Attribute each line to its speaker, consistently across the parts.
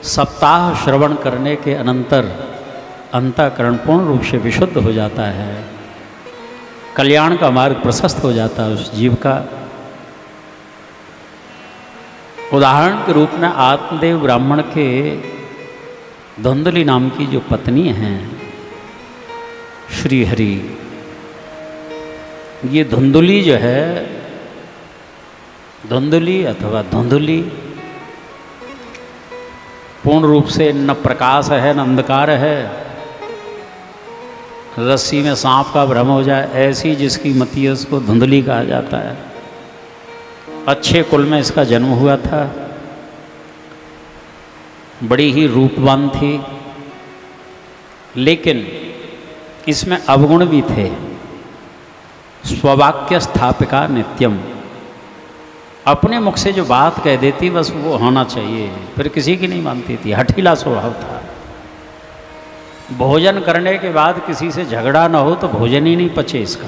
Speaker 1: सप्ताह श्रवण करने के अनंतर अंतःकरण पूर्ण रूप से विशुद्ध हो जाता है, कल्याण का मार्ग प्रशस्त हो जाता है उस जीव का। उदाहरण के रूप में आत्मदेव ब्राह्मण के धुंधली नाम की जो पत्नी हैं श्री हरि, ये धुंधली जो है, धुंधली अथवा धुंधली पूर्ण रूप से न प्रकाश है न अंधकार है। रस्सी में सांप का भ्रम हो जाए ऐसी जिसकी मति है उसको धुंधली कहा जाता है। अच्छे कुल में इसका जन्म हुआ था, बड़ी ही रूपवान थी, लेकिन इसमें अवगुण भी थे। स्ववाक्य स्थापिका नित्यम, अपने मुख से जो बात कह देती बस वो होना चाहिए, फिर किसी की नहीं मानती थी, हठीला स्वभाव था। भोजन करने के बाद किसी से झगड़ा ना हो तो भोजन ही नहीं पचे इसका।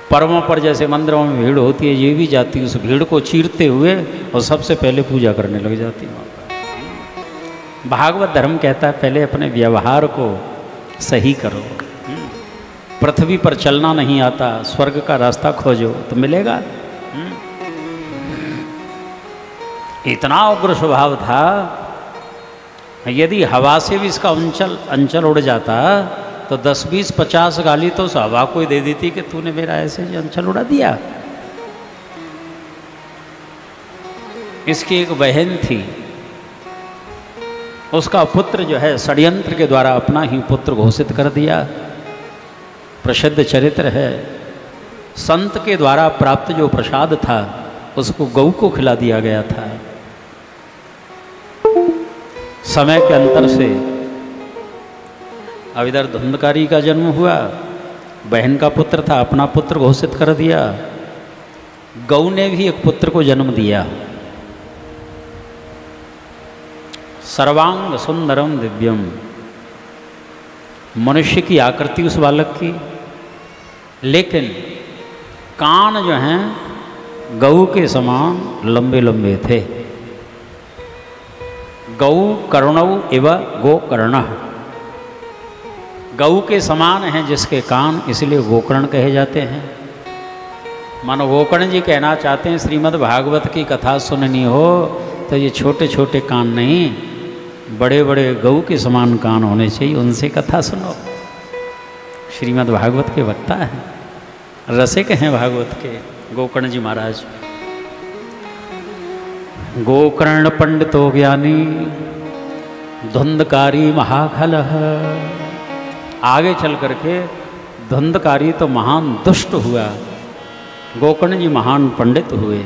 Speaker 1: पर्वों पर जैसे मंदिरों में भीड़ होती है, ये भी जाती, उस भीड़ को चीरते हुए और सबसे पहले पूजा करने लग जाती है। भागवत धर्म कहता है पहले अपने व्यवहार को सही करो। पृथ्वी पर चलना नहीं आता, स्वर्ग का रास्ता खोजो तो मिलेगा। इतना उग्र स्वभाव था, यदि हवा से भी इसका अंचल उड़ जाता तो 10, 20, 50 गाली तो उस हवा को ही दे देती कि तूने मेरा ऐसे अंचल उड़ा दिया। इसकी एक बहन थी, उसका पुत्र जो है षड्यंत्र के द्वारा अपना ही पुत्र घोषित कर दिया। प्रसिद्ध चरित्र है, संत के द्वारा प्राप्त जो प्रसाद था उसको गऊ को खिला दिया गया था। समय के अंतर से अब इधर धुंधकारी का जन्म हुआ, बहन का पुत्र था, अपना पुत्र घोषित कर दिया। गऊ ने भी एक पुत्र को जन्म दिया, सर्वांग सुंदरम दिव्यम, मनुष्य की आकृति उस बालक की, लेकिन कान जो हैं गऊ के समान लंबे लंबे थे। गऊ कर्णौ इव गोकर्ण, गऊ के समान हैं जिसके कान, इसलिए गोकर्ण कहे जाते हैं। मानो गोकर्ण जी कहना चाहते हैं श्रीमद् भागवत की कथा सुननी हो तो ये छोटे छोटे कान नहीं, बड़े बड़े गऊ के समान कान होने चाहिए, उनसे कथा सुनो। श्रीमद् भागवत के वक्ता हैं, रसिक हैं भागवत के गोकर्ण जी महाराज। गोकर्ण पंडितो ज्ञानी धुंधकारी महाखल। आगे चल करके धुंधकारी तो महान दुष्ट हुआ, गोकर्ण जी महान पंडित हुए।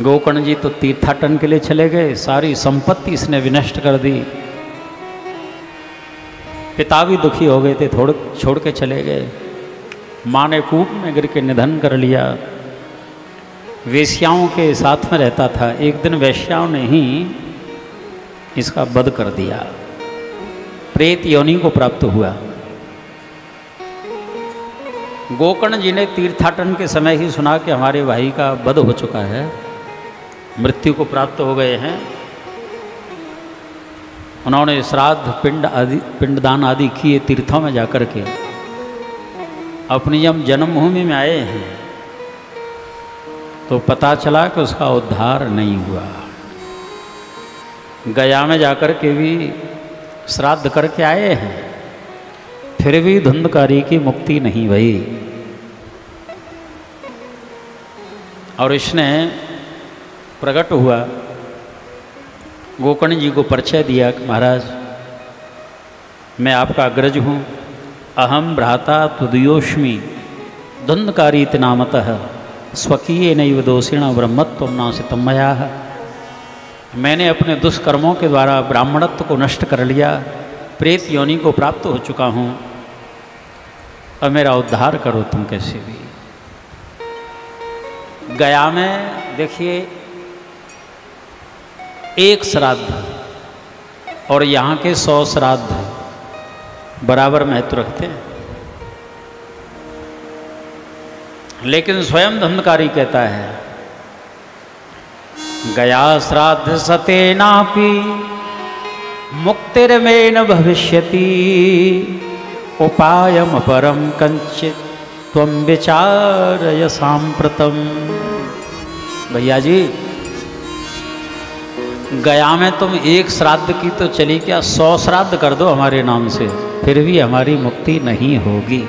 Speaker 1: गोकर्ण जी तो तीर्थाटन के लिए चले गए, सारी संपत्ति इसने विनष्ट कर दी। पिता भी दुखी हो गए थे, छोड़ के चले गए। माँ ने कूप में गिर के निधन कर लिया। वेश्याओं के साथ में रहता था, एक दिन वेश्याओं ने ही इसका वध कर दिया, प्रेत योनि को प्राप्त हुआ। गोकर्ण जी ने तीर्थाटन के समय ही सुना कि हमारे भाई का वध हो चुका है, मृत्यु को प्राप्त हो गए हैं। उन्होंने श्राद्ध पिंडदान आदि किए तीर्थों में जाकर के। अपनी जब जन्मभूमि में आए हैं तो पता चला कि उसका उद्धार नहीं हुआ। गया में जाकर के भी श्राद्ध करके आए हैं, फिर भी धुंधकारी की मुक्ति नहीं भई। और इसने प्रकट हुआ, गोकर्ण जी को परिचय दिया कि महाराज मैं आपका अग्रज हूँ, अहम भ्राता तुदयोष्मि धुंधकारी नामतः स्वकीय नैव दोषिण ब्रह्मत्व नाशितम मया। मैंने अपने दुष्कर्मों के द्वारा ब्राह्मणत्व को नष्ट कर लिया, प्रेत योनि को प्राप्त हो चुका हूँ, अब मेरा उद्धार करो तुम कैसे भी। गया में देखिए एक श्राद्ध और यहाँ के 100 श्राद्ध बराबर महत्व रखते हैं। लेकिन स्वयं धुंधकारी कहता है गया श्राद्ध सतेनापि मुक्तिर्मेन भविष्यति उपायम परम कंचित त्वं विचारय सांप्रतम। भैया जी, गया में तुम एक श्राद्ध की तो चली, क्या 100 श्राद्ध कर दो हमारे नाम से, फिर भी हमारी मुक्ति नहीं होगी।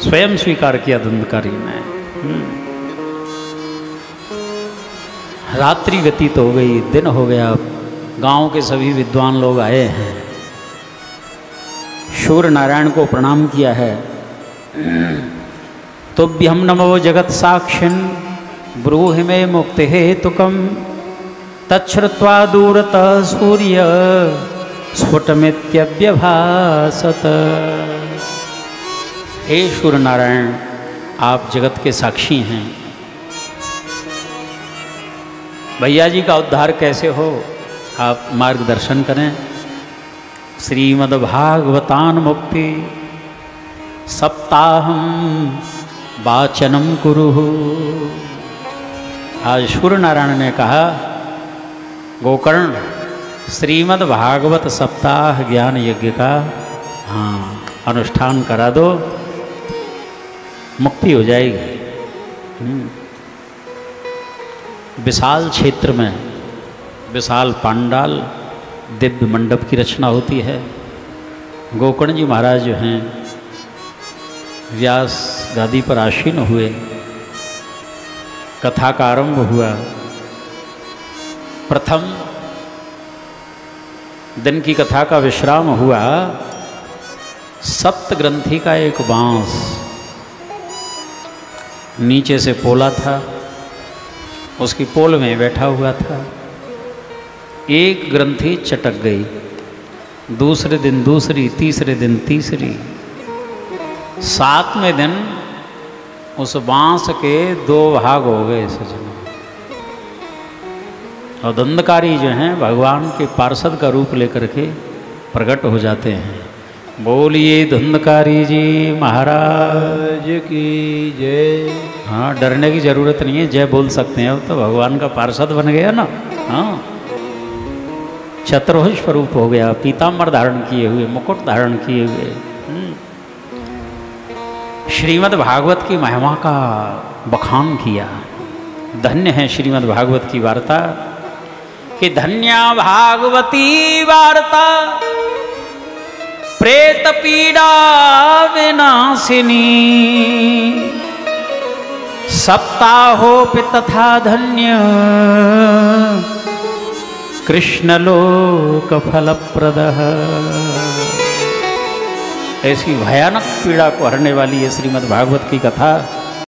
Speaker 1: स्वयं स्वीकार किया धुंधकारी ने। रात्रि व्यतीत हो गई, दिन हो गया, गांव के सभी विद्वान लोग आए हैं, सूर्य नारायण को प्रणाम किया है। तुभ्यं नमो जगत साक्षिन् ब्रूहि मे मुक्ति हेतुकम् तच्छ्रुत्वा दूरतः सूर्य स्फुटमित्यव्यभासत। हे सूर्य नारायण, आप जगत के साक्षी हैं। भैया जी का उद्धार कैसे हो, आप मार्गदर्शन करें। श्रीमद्भागवतान मुक्ति सप्ताहम वाचनम कुरुहु। आज सूर्य नारायण ने कहा, गोकर्ण श्रीमद्भागवत सप्ताह ज्ञान यज्ञ का अनुष्ठान करा दो, मुक्ति हो जाएगी। विशाल क्षेत्र में विशाल पांडाल दिव्य मंडप की रचना होती है। गोकर्ण जी महाराज जो हैं व्यास गादी पर आसीन हुए, कथा का आरंभ हुआ। प्रथम दिन की कथा का विश्राम हुआ। सप्त ग्रंथि का एक बांस नीचे से पोला था, उसकी पोल में बैठा हुआ था। एक ग्रंथि चटक गई, दूसरे दिन दूसरी, तीसरे दिन तीसरी, 7वें दिन उस बांस के 2 भाग हो गए सज्जनों। और धुंधकारी जो हैं भगवान के पार्षद का रूप लेकर के प्रकट हो जाते हैं। बोलिए धुंधकारी जी महाराज की जय। हाँ, डरने की जरूरत नहीं है, जय बोल सकते हैं। अब तो भगवान का पार्षद बन गया ना। हाँ, चतुर्भुज स्वरूप हो गया, पीताम्बर धारण किए हुए, मुकुट धारण किए हुए। श्रीमद् भागवत की महिमा का बखान किया। धन्य है श्रीमद् भागवत की वार्ता कि धन्या भागवती वार्ता प्रेत पीड़ा विनाशिनी सप्ताहोपि तथा धन्य कृष्णलोक फलप्रदः। ऐसी भयानक पीड़ा को हरने वाली है श्रीमद् भागवत की कथा।